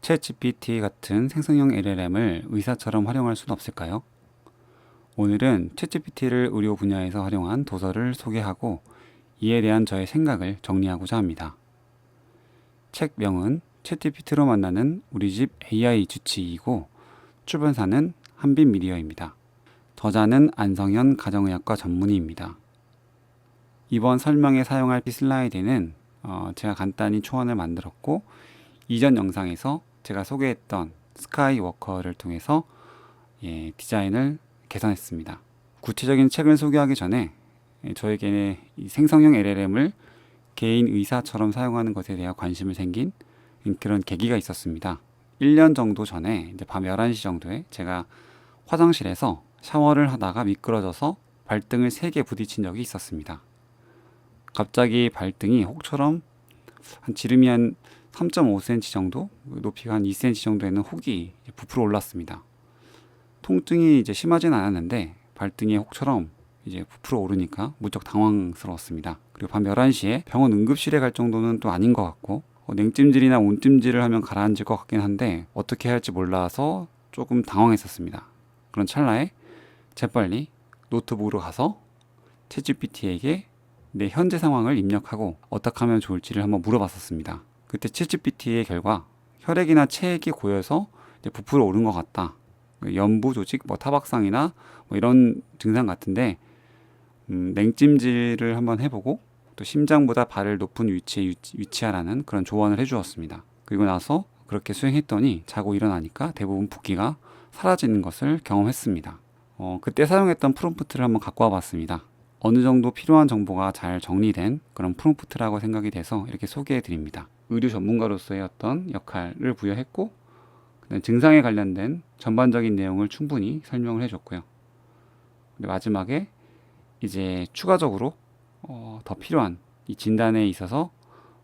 챗GPT 같은 생성형 LLM을 의사처럼 활용할 수는 없을까요? 오늘은 챗GPT를 의료 분야에서 활용한 도서를 소개하고 이에 대한 저의 생각을 정리하고자 합니다. 책명은 챗GPT로 만나는 우리 집 AI 주치의이고 출판사는 한빛미디어입니다. 저자는 안성현 가정의학과 전문의입니다. 이번 설명에 사용할 슬라이드는 제가 간단히 초안을 만들었고 이전 영상에서 제가 소개했던 스카이워커를 통해서 디자인을 개선했습니다. 구체적인 책을 소개하기 전에 저에게 이 생성형 LLM을 개인 의사처럼 사용하는 것에 대해 관심을 생긴 그런 계기가 있었습니다. 1년 정도 전에 이제 밤 11시 정도에 제가 화장실에서 샤워를 하다가 미끄러져서 발등을 3개 부딪힌 적이 있었습니다. 갑자기 발등이 혹처럼 지름이 한 3.5cm 정도, 높이가 한 2cm 정도 되는 혹이 부풀어 올랐습니다. 통증이 이제 심하진 않았는데 발등에 혹처럼 이제 부풀어 오르니까 무척 당황스러웠습니다. 그리고 밤 11시에 병원 응급실에 갈 정도는 또 아닌 것 같고 냉찜질이나 온찜질을 하면 가라앉을 것 같긴 한데 어떻게 해야 할지 몰라서 조금 당황했었습니다. 그런 찰나에 재빨리 노트북으로 가서 챗GPT에게 내 현재 상황을 입력하고 어떻게 하면 좋을지를 한번 물어봤었습니다. 그때 챗GPT의 결과 혈액이나 체액이 고여서 이제 부풀어 오른 것 같다. 연부 조직, 타박상이나 이런 증상 같은데 냉찜질을 한번 해보고 또 심장보다 발을 높은 위치에 위치하라는 그런 조언을 해주었습니다. 그리고 나서 그렇게 수행했더니 자고 일어나니까 대부분 붓기가 사라지는 것을 경험했습니다. 그때 사용했던 프롬프트를 한번 갖고 와봤습니다. 어느 정도 필요한 정보가 잘 정리된 그런 프롬프트라고 생각이 돼서 이렇게 소개해 드립니다. 의료 전문가로서의 어떤 역할을 부여했고 증상에 관련된 전반적인 내용을 충분히 설명을 해줬고요. 마지막에 이제 추가적으로 더 필요한 이 진단에 있어서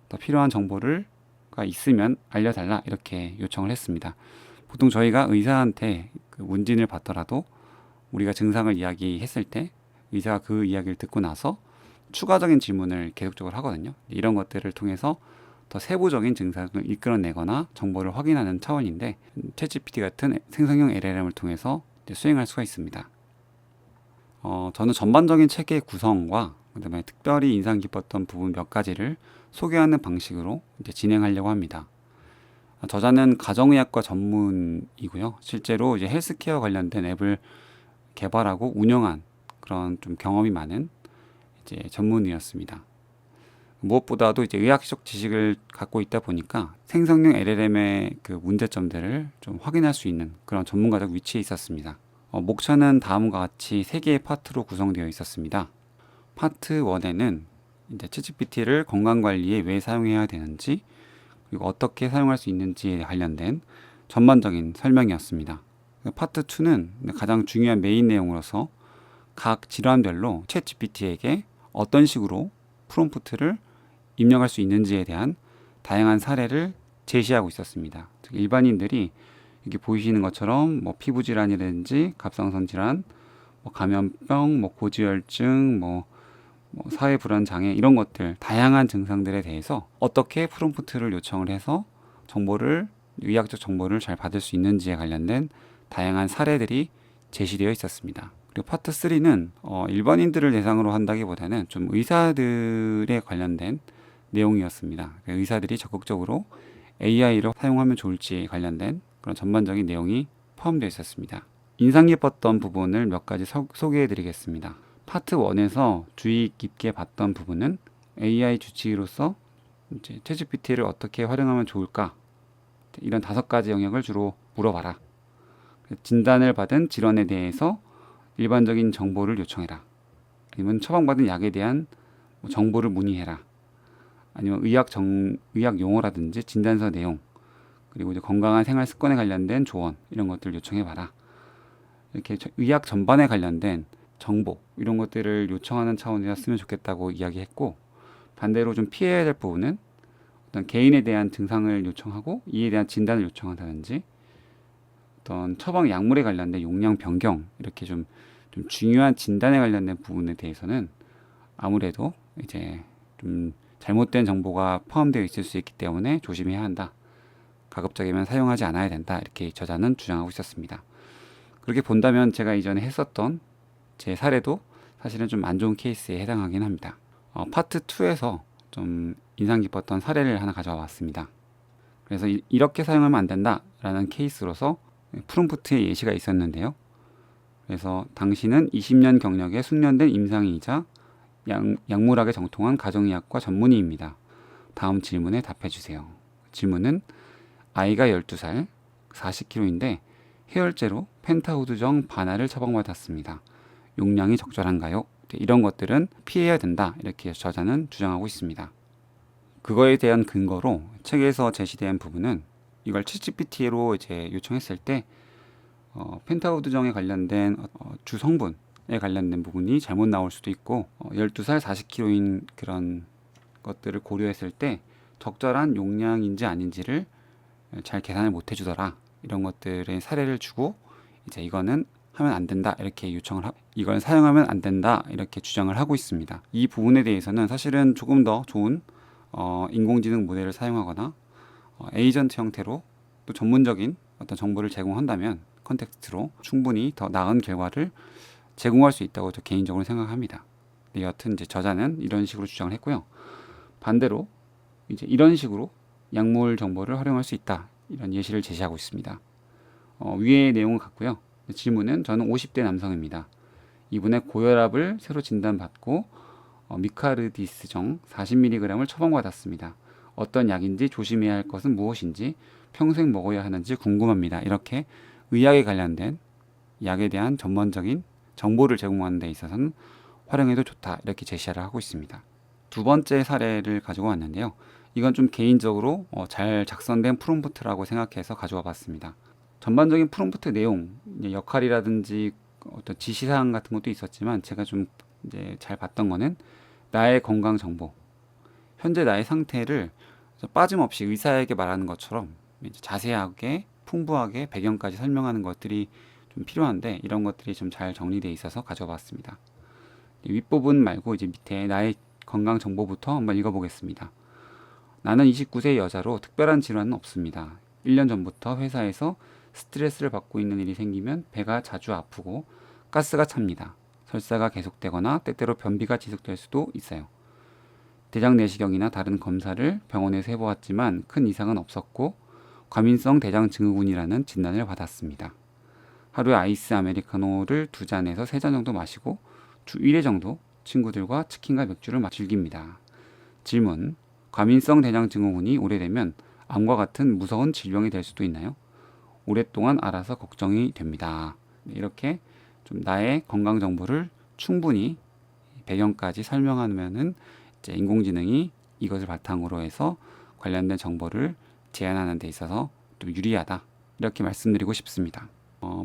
더 필요한 정보가 있으면 알려달라 이렇게 요청을 했습니다. 보통 저희가 의사한테 그 문진을 받더라도 우리가 증상을 이야기했을 때 의사가 그 이야기를 듣고 나서 추가적인 질문을 계속적으로 하거든요. 이런 것들을 통해서 더 세부적인 증상을 이끌어내거나 정보를 확인하는 차원인데 챗GPT 같은 생성형 LLM을 통해서 수행할 수가 있습니다. 저는 전반적인 책의 구성과 그다음에 특별히 인상 깊었던 부분 몇 가지를 소개하는 방식으로 이제 진행하려고 합니다. 저자는 가정의학과 전문이고요. 실제로 이제 헬스케어 관련된 앱을 개발하고 운영한 그런 좀 경험이 많은 이제 전문의였습니다. 무엇보다도 이제 의학적 지식을 갖고 있다 보니까 생성형 LLM의 그 문제점들을 좀 확인할 수 있는 그런 전문가적 위치에 있었습니다. 목차는 다음과 같이 3개의 파트로 구성되어 있었습니다. 파트 1에는 이제 챗GPT를 건강관리에 왜 사용해야 되는지 그리고 어떻게 사용할 수 있는지에 관련된 전반적인 설명이었습니다. 파트 2는 가장 중요한 메인 내용으로서 각 질환별로 챗GPT에게 어떤 식으로 프롬프트를 입력할 수 있는지에 대한 다양한 사례를 제시하고 있었습니다. 즉 일반인들이 여기 보이시는 것처럼 피부 질환이라든지 갑상선 질환, 감염병, 고지혈증, 사회 불안 장애 이런 것들 다양한 증상들에 대해서 어떻게 프롬프트를 요청을 해서 의학적 정보를 잘 받을 수 있는지에 관련된 다양한 사례들이 제시되어 있었습니다. 그리고 파트 3는 일반인들을 대상으로 한다기보다는 좀 의사들에 관련된 내용이었습니다. 의사들이 적극적으로 AI를 사용하면 좋을지 관련된 그런 전반적인 내용이 포함되어 있었습니다. 인상 깊었던 부분을 몇 가지 소개해 드리겠습니다. 파트 1에서 주의 깊게 봤던 부분은 AI 주치의로서 이제 챗GPT를 어떻게 활용하면 좋을까? 이런 5가지 영역을 주로 물어봐라. 진단을 받은 질환에 대해서 일반적인 정보를 요청해라. 아니면 처방받은 약에 대한 정보를 문의해라. 아니면 의학 용어라든지 진단서 내용, 그리고 이제 건강한 생활 습관에 관련된 조언 이런 것들을 요청해봐라. 이렇게 의학 전반에 관련된 정보 이런 것들을 요청하는 차원이었으면 좋겠다고 이야기했고 반대로 좀 피해야 될 부분은 어떤 개인에 대한 증상을 요청하고 이에 대한 진단을 요청한다든지 어떤 처방 약물에 관련된 용량 변경 이렇게 좀 중요한 진단에 관련된 부분에 대해서는 아무래도 이제 좀 잘못된 정보가 포함되어 있을 수 있기 때문에 조심해야 한다. 가급적이면 사용하지 않아야 된다. 이렇게 저자는 주장하고 있었습니다. 그렇게 본다면 제가 이전에 했었던 제 사례도 사실은 좀 안 좋은 케이스에 해당하긴 합니다. 파트 2에서 좀 인상 깊었던 사례를 하나 가져와 봤습니다. 그래서 이렇게 사용하면 안 된다라는 케이스로서 프롬프트에 예시가 있었는데요. 그래서 당신은 20년 경력의 숙련된 임상의이자 약물학에 정통한 가정의학과 전문의입니다. 다음 질문에 답해 주세요. 질문은 아이가 12살, 40kg인데 해열제로 펜타우드정 반알을 처방받았습니다. 용량이 적절한가요? 이런 것들은 피해야 된다. 이렇게 저자는 주장하고 있습니다. 그거에 대한 근거로 책에서 제시된 부분은 이걸 챗GPT로 이제 요청했을 때 펜타우드정에 관련된 주 성분에 관련된 부분이 잘못 나올 수도 있고 12살 40kg인 그런 것들을 고려했을 때 적절한 용량인지 아닌지를 잘 계산을 못 해주더라. 이런 것들의 사례를 주고 이제 이거는 하면 안 된다 이렇게 요청을 하고 이걸 사용하면 안 된다 이렇게 주장을 하고 있습니다. 이 부분에 대해서는 사실은 조금 더 좋은 인공지능 모델을 사용하거나 에이전트 형태로 또 전문적인 어떤 정보를 제공한다면 컨텍스트로 충분히 더 나은 결과를 제공할 수 있다고 저 개인적으로 생각합니다. 여하튼 이제 저자는 이런 식으로 주장을 했고요. 반대로 이제 이런 식으로 약물 정보를 활용할 수 있다 이런 예시를 제시하고 있습니다. 위의 내용은 같고요. 질문은 저는 50대 남성입니다. 이분의 고혈압을 새로 진단받고 미카르디스정 40mg을 처방받았습니다. 어떤 약인지 조심해야 할 것은 무엇인지 평생 먹어야 하는지 궁금합니다. 이렇게 의학에 관련된 약에 대한 전문적인 정보를 제공하는 데 있어서는 활용해도 좋다 이렇게 제시를 하고 있습니다. 두 번째 사례를 가지고 왔는데요. 이건 좀 개인적으로 잘 작성된 프롬프트라고 생각해서 가져와 봤습니다. 전반적인 프롬프트 내용, 역할이라든지 어떤 지시사항 같은 것도 있었지만 제가 좀 이제 잘 봤던 거는 나의 건강 정보, 현재 나의 상태를 빠짐없이 의사에게 말하는 것처럼 이제 자세하게 풍부하게 배경까지 설명하는 것들이 좀 필요한데 이런 것들이 좀 잘 정리되어 있어서 가져와 봤습니다. 윗부분 말고 이제 밑에 나의 건강 정보부터 한번 읽어보겠습니다. 나는 29세 여자로 특별한 질환은 없습니다. 1년 전부터 회사에서 스트레스를 받고 있는 일이 생기면 배가 자주 아프고 가스가 찹니다. 설사가 계속되거나 때때로 변비가 지속될 수도 있어요. 대장 내시경이나 다른 검사를 병원에서 해보았지만 큰 이상은 없었고 과민성 대장 증후군이라는 진단을 받았습니다. 하루에 아이스 아메리카노를 2잔에서 3잔 정도 마시고 주 1회 정도 친구들과 치킨과 맥주를 즐깁니다. 질문: 과민성 대장 증후군이 오래되면 암과 같은 무서운 질병이 될 수도 있나요? 오랫동안 알아서 걱정이 됩니다. 이렇게 좀 나의 건강 정보를 충분히 배경까지 설명하면은 이제 인공지능이 이것을 바탕으로 해서 관련된 정보를 제안하는 데 있어서 또 유리하다 이렇게 말씀드리고 싶습니다.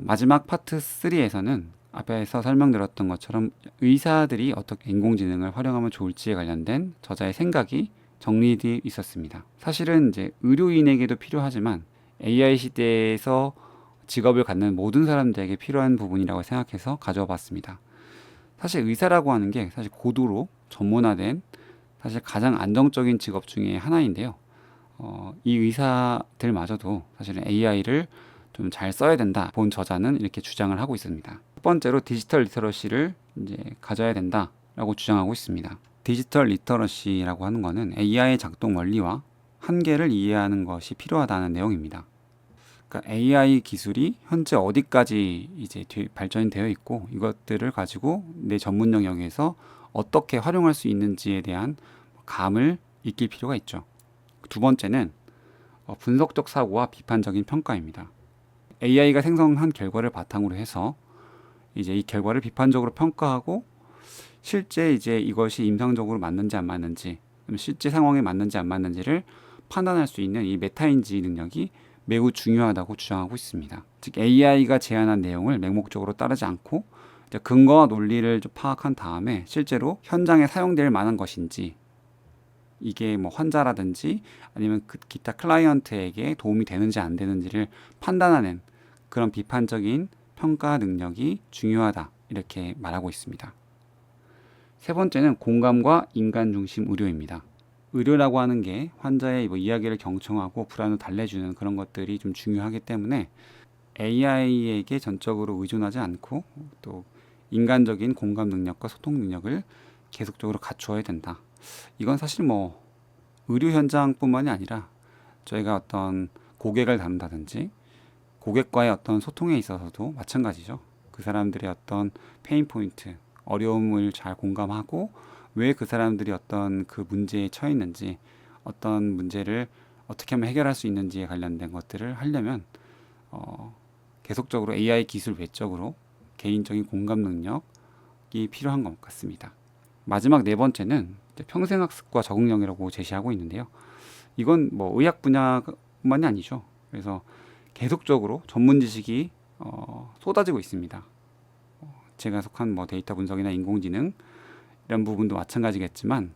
마지막 파트 3에서는 앞에서 설명드렸던 것처럼 의사들이 어떻게 인공지능을 활용하면 좋을지에 관련된 저자의 생각이 정리되어 있었습니다. 사실은 이제 의료인에게도 필요하지만 AI 시대에서 직업을 갖는 모든 사람들에게 필요한 부분이라고 생각해서 가져와 봤습니다. 사실 의사라고 하는 게 사실 고도로 전문화된 사실 가장 안정적인 직업 중에 하나인데요. 이 의사들마저도 사실은 AI를 좀 잘 써야 된다. 본 저자는 이렇게 주장을 하고 있습니다. 첫 번째로 디지털 리터러시를 이제 가져야 된다라고 주장하고 있습니다. 디지털 리터러시라고 하는 것은 AI의 작동 원리와 한계를 이해하는 것이 필요하다는 내용입니다. 그러니까 AI 기술이 현재 어디까지 이제 발전되어 있고 이것들을 가지고 내 전문 영역에서 어떻게 활용할 수 있는지에 대한 감을 익힐 필요가 있죠. 두 번째는 분석적 사고와 비판적인 평가입니다. AI가 생성한 결과를 바탕으로 해서 이제 이 결과를 비판적으로 평가하고 실제 이제 이것이 임상적으로 맞는지 안 맞는지, 실제 상황에 맞는지 안 맞는지를 판단할 수 있는 이 메타인지 능력이 매우 중요하다고 주장하고 있습니다. 즉 AI가 제안한 내용을 맹목적으로 따르지 않고 근거와 논리를 좀 파악한 다음에 실제로 현장에 사용될 만한 것인지, 이게 뭐 환자라든지 아니면 기타 클라이언트에게 도움이 되는지 안 되는지를 판단하는 그런 비판적인 평가 능력이 중요하다 이렇게 말하고 있습니다. 세 번째는 공감과 인간 중심 의료입니다. 의료라고 하는 게 환자의 뭐 이야기를 경청하고 불안을 달래주는 그런 것들이 좀 중요하기 때문에 AI에게 전적으로 의존하지 않고 또 인간적인 공감 능력과 소통 능력을 계속적으로 갖추어야 된다. 이건 사실 뭐 의료 현장뿐만이 아니라 저희가 어떤 고객을 다룬다든지 고객과의 어떤 소통에 있어서도 마찬가지죠. 그 사람들의 어떤 페인 포인트, 어려움을 잘 공감하고 왜 그 사람들이 어떤 그 문제에 처해 있는지, 어떤 문제를 어떻게 하면 해결할 수 있는지에 관련된 것들을 하려면 계속적으로 AI 기술 외적으로 개인적인 공감 능력이 필요한 것 같습니다. 마지막 네 번째는 평생학습과 적응력이라고 제시하고 있는데요. 이건 뭐 의학 분야만이 아니죠. 그래서 계속적으로 전문 지식이 쏟아지고 있습니다. 제가 속한 뭐 데이터 분석이나 인공지능 이런 부분도 마찬가지겠지만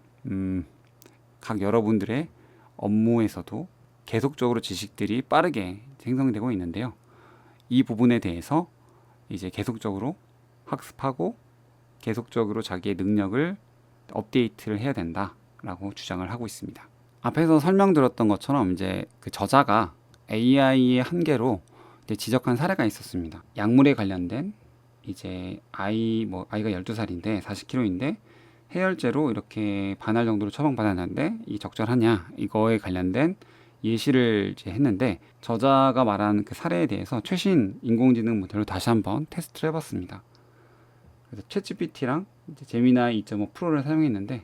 각 여러분들의 업무에서도 계속적으로 지식들이 빠르게 생성되고 있는데요. 이 부분에 대해서 이제 계속적으로 학습하고 계속적으로 자기의 능력을 업데이트를 해야 된다라고 주장을 하고 있습니다. 앞에서 설명드렸던 것처럼 이제 그 저자가 AI의 한계로 이제 지적한 사례가 있었습니다. 약물에 관련된 이제 아이가 12살인데 40kg인데 해열제로 이렇게 반할 정도로 처방받았는데 이 적절하냐 이거에 관련된 예시를 이제 했는데 저자가 말한 그 사례에 대해서 최신 인공지능 모델로 다시 한번 테스트를 해봤습니다. 그래서 챗GPT랑 제미나이 2.5 프로를 사용했는데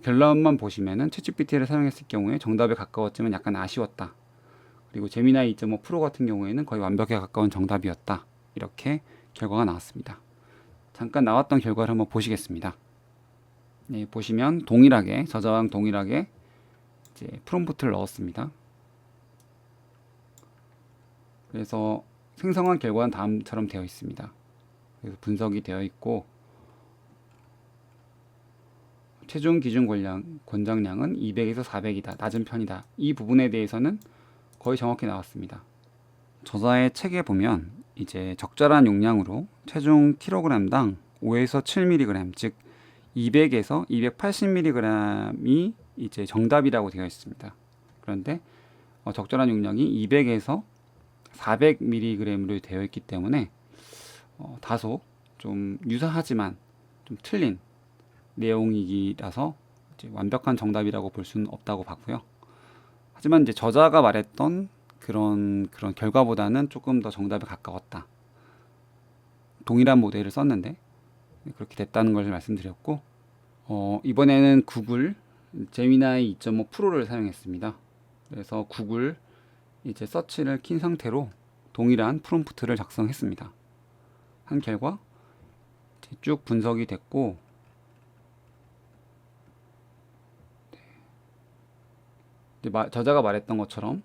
결론만 보시면은 챗GPT를 사용했을 경우에 정답에 가까웠지만 약간 아쉬웠다. 그리고 제미나이 2.5 프로 같은 경우에는 거의 완벽에 가까운 정답이었다. 이렇게 결과가 나왔습니다. 잠깐 나왔던 결과를 한번 보시겠습니다. 네, 보시면 동일하게 저자랑 동일하게 이제 프롬프트를 넣었습니다. 그래서 생성한 결과는 다음처럼 되어 있습니다. 그래서 분석이 되어 있고 체중 기준 권장량은 200에서 400이다. 낮은 편이다. 이 부분에 대해서는 거의 정확히 나왔습니다. 저자의 책에 보면 이제 적절한 용량으로 체중 kg당 5에서 7mg, 즉 200에서 280mg이 이제 정답이라고 되어 있습니다. 그런데 적절한 용량이 200에서 400mg로 되어 있기 때문에 다소 좀 유사하지만 좀 틀린 내용이라서 이제 완벽한 정답이라고 볼 수는 없다고 봤고요. 하지만 이제 저자가 말했던 그런 결과보다는 조금 더 정답에 가까웠다. 동일한 모델을 썼는데 그렇게 됐다는 걸 말씀드렸고 이번에는 구글 제미나이 2.5 프로를 사용했습니다. 그래서 구글 이제 서치를 킨 상태로 동일한 프롬프트를 작성했습니다. 한 결과 쭉 분석이 됐고 이제 저자가 말했던 것처럼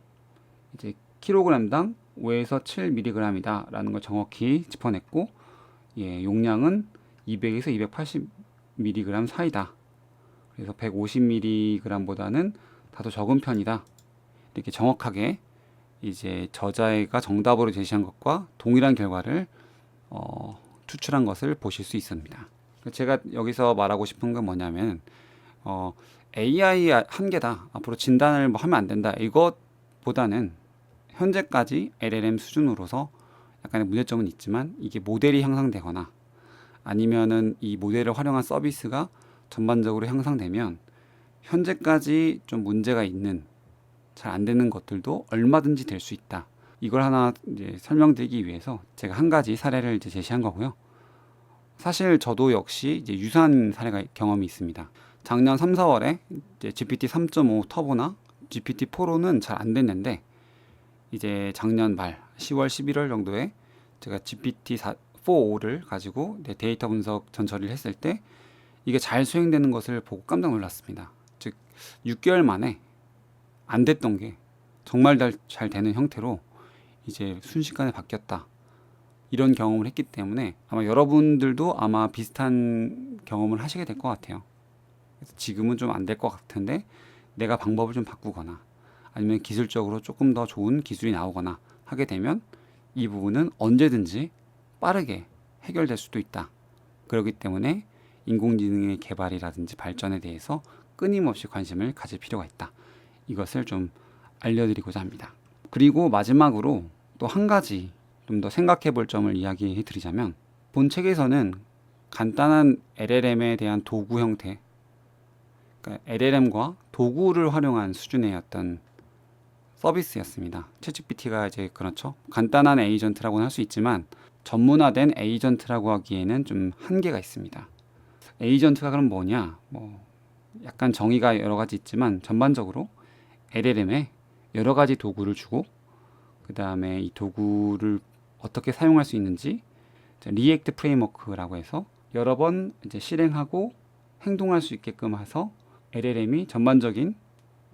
이제 kg당 5에서 7mg이다 라는 걸 정확히 짚어냈고 용량은 200에서 280mg 사이다. 그래서 150mg보다는 다소 적은 편이다. 이렇게 정확하게 이제 저자가 정답으로 제시한 것과 동일한 결과를 추출한 것을 보실 수 있습니다. 제가 여기서 말하고 싶은 건 뭐냐면 AI 한계다. 앞으로 진단을 뭐 하면 안 된다. 이것보다는 현재까지 LLM 수준으로서 약간의 문제점은 있지만 이게 모델이 향상되거나 아니면은 이 모델을 활용한 서비스가 전반적으로 향상되면 현재까지 좀 문제가 있는 잘 안 되는 것들도 얼마든지 될 수 있다. 이걸 하나 이제 설명드리기 위해서 제가 한 가지 사례를 이제 제시한 거고요. 사실 저도 역시 이제 유사한 사례가 경험이 있습니다. 작년 3, 4월에 이제 GPT 3.5 터보나 GPT 4로는 잘 안 됐는데 이제 작년 말 10월, 11월 정도에 제가 GPT 4.5를 가지고 데이터 분석 전처리를 했을 때 이게 잘 수행되는 것을 보고 깜짝 놀랐습니다. 즉 6개월 만에 안 됐던 게 정말 잘 되는 형태로 이제 순식간에 바뀌었다. 이런 경험을 했기 때문에 아마 여러분들도 아마 비슷한 경험을 하시게 될 것 같아요. 그래서 지금은 좀 안 될 것 같은데 내가 방법을 좀 바꾸거나 아니면 기술적으로 조금 더 좋은 기술이 나오거나 하게 되면 이 부분은 언제든지 빠르게 해결될 수도 있다. 그렇기 때문에 인공지능의 개발이라든지 발전에 대해서 끊임없이 관심을 가질 필요가 있다. 이것을 좀 알려드리고자 합니다. 그리고 마지막으로 또 한 가지 좀 더 생각해 볼 점을 이야기해 드리자면, 본 책에서는 간단한 LLM에 대한 도구 형태, 그러니까 LLM과 도구를 활용한 수준의 어떤 서비스였습니다. 챗GPT가 이제 그렇죠. 간단한 에이전트라고는 할 수 있지만 전문화된 에이전트라고 하기에는 좀 한계가 있습니다. 에이전트가 그럼 뭐냐? 약간 정의가 여러 가지 있지만 전반적으로 LLM에 여러 가지 도구를 주고, 그 다음에 이 도구를 어떻게 사용할 수 있는지 리액트 프레임워크라고 해서 여러 번 이제 실행하고 행동할 수 있게끔 해서 LLM이 전반적인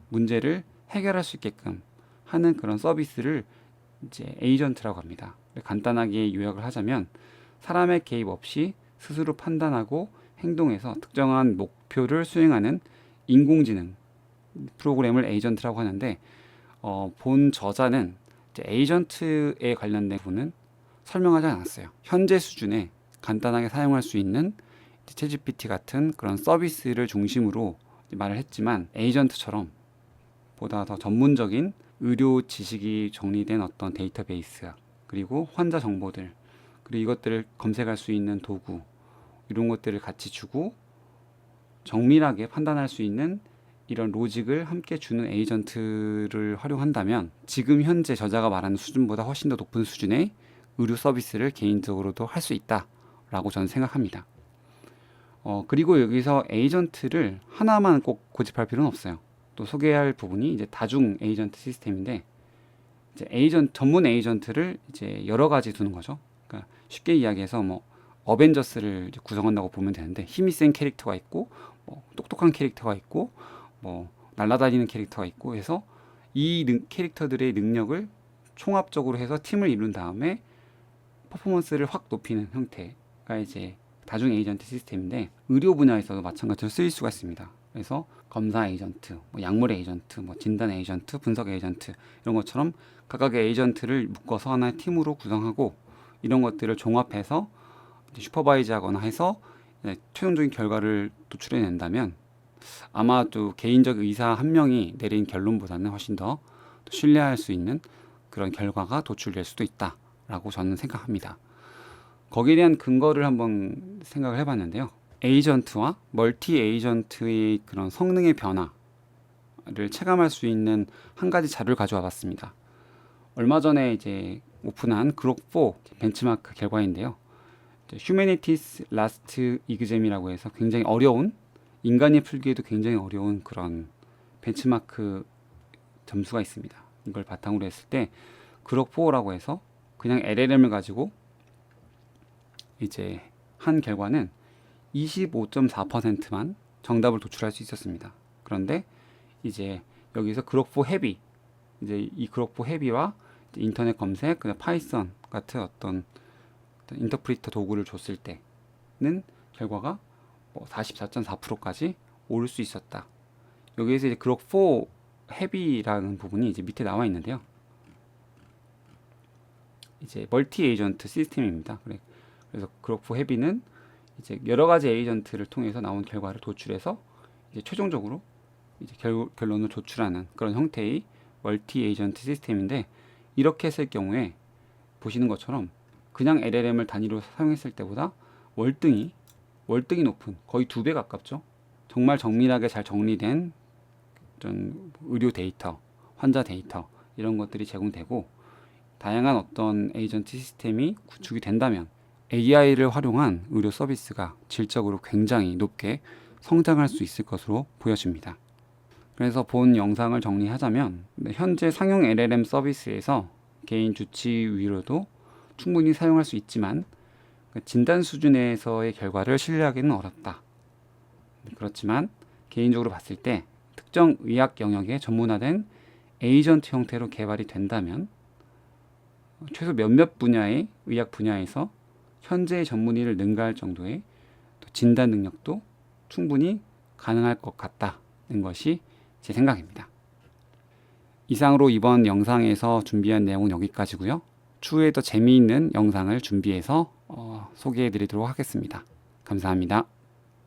문제를 해결할 수 있게끔 하는 그런 서비스를 이제 에이전트라고 합니다. 간단하게 요약을 하자면 사람의 개입 없이 스스로 판단하고 행동해서 특정한 목표를 수행하는 인공지능 프로그램을 에이전트라고 하는데, 본 저자는 이제 에이전트에 관련된 부분은 설명하지 않았어요. 현재 수준에 간단하게 사용할 수 있는 챗GPT 같은 그런 서비스를 중심으로 말을 했지만, 에이전트처럼 보다 더 전문적인 의료 지식이 정리된 어떤 데이터베이스, 그리고 환자 정보들, 그리고 이것들을 검색할 수 있는 도구, 이런 것들을 같이 주고 정밀하게 판단할 수 있는 이런 로직을 함께 주는 에이전트를 활용한다면 지금 현재 저자가 말하는 수준보다 훨씬 더 높은 수준의 의료 서비스를 개인적으로도 할 수 있다라고 저는 생각합니다. 그리고 여기서 에이전트를 하나만 꼭 고집할 필요는 없어요. 또 소개할 부분이 이제 다중 에이전트 시스템인데, 이제 전문 에이전트를 이제 여러 가지 두는 거죠. 그러니까 쉽게 이야기해서 어벤져스를 이제 구성한다고 보면 되는데, 힘이 센 캐릭터가 있고 똑똑한 캐릭터가 있고 날아다니는 캐릭터가 있고 해서 이 캐릭터들의 능력을 총합적으로 해서 팀을 이룬 다음에 퍼포먼스를 확 높이는 형태가 이제 다중 에이전트 시스템인데, 의료 분야에서도 마찬가지로 쓰일 수가 있습니다. 그래서 검사 에이전트, 약물 에이전트, 진단 에이전트, 분석 에이전트, 이런 것처럼 각각의 에이전트를 묶어서 하나의 팀으로 구성하고 이런 것들을 종합해서 슈퍼바이즈하거나 해서 최종적인 결과를 도출해낸다면, 아마 또 개인적 의사 한 명이 내린 결론보다는 훨씬 더 신뢰할 수 있는 그런 결과가 도출될 수도 있다라고 저는 생각합니다. 거기에 대한 근거를 한번 생각을 해봤는데요. 에이전트와 멀티 에이전트의 그런 성능의 변화를 체감할 수 있는 한 가지 자료를 가져와 봤습니다. 얼마 전에 이제 오픈한 그록4 벤치마크 결과인데요. 휴메니티스 라스트 이그잼이라고 해서 굉장히 어려운, 인간이 풀기에도 굉장히 어려운 그런 벤치마크 점수가 있습니다. 이걸 바탕으로 했을 때 그록4라고 해서 그냥 LLM을 가지고 이제 한 결과는 25.4%만 정답을 도출할 수 있었습니다. 그런데 이제 여기서 그록4 헤비, 이제 이 그록4 헤비와 인터넷 검색, 그다음 파이썬 같은 어떤 인터프리터 도구를 줬을 때는 결과가 44.4%까지 오를 수 있었다. 여기에서 이제 그록4 헤비라는 부분이 이제 밑에 나와 있는데요. 이제 멀티 에이전트 시스템입니다. 그래서 그록4 헤비는 이제 여러 가지 에이전트를 통해서 나온 결과를 도출해서 이제 최종적으로 이제 결론을 도출하는 그런 형태의 멀티 에이전트 시스템인데, 이렇게 했을 경우에 보시는 것처럼 그냥 LLM을 단위로 사용했을 때보다 월등히 높은, 거의 2배 가깝죠. 정말 정밀하게 잘 정리된 의료 데이터, 환자 데이터, 이런 것들이 제공되고, 다양한 어떤 에이전트 시스템이 구축이 된다면 AI를 활용한 의료 서비스가 질적으로 굉장히 높게 성장할 수 있을 것으로 보여집니다. 그래서 본 영상을 정리하자면, 현재 상용 LLM 서비스에서 개인 주치의로도 충분히 사용할 수 있지만 진단 수준에서의 결과를 신뢰하기는 어렵다. 그렇지만 개인적으로 봤을 때 특정 의학 영역에 전문화된 에이전트 형태로 개발이 된다면 최소 몇몇 분야의 의학 분야에서 현재의 전문의를 능가할 정도의 진단 능력도 충분히 가능할 것 같다는 것이 제 생각입니다. 이상으로 이번 영상에서 준비한 내용은 여기까지고요. 추후에 더 재미있는 영상을 준비해서 소개해 드리도록 하겠습니다. 감사합니다.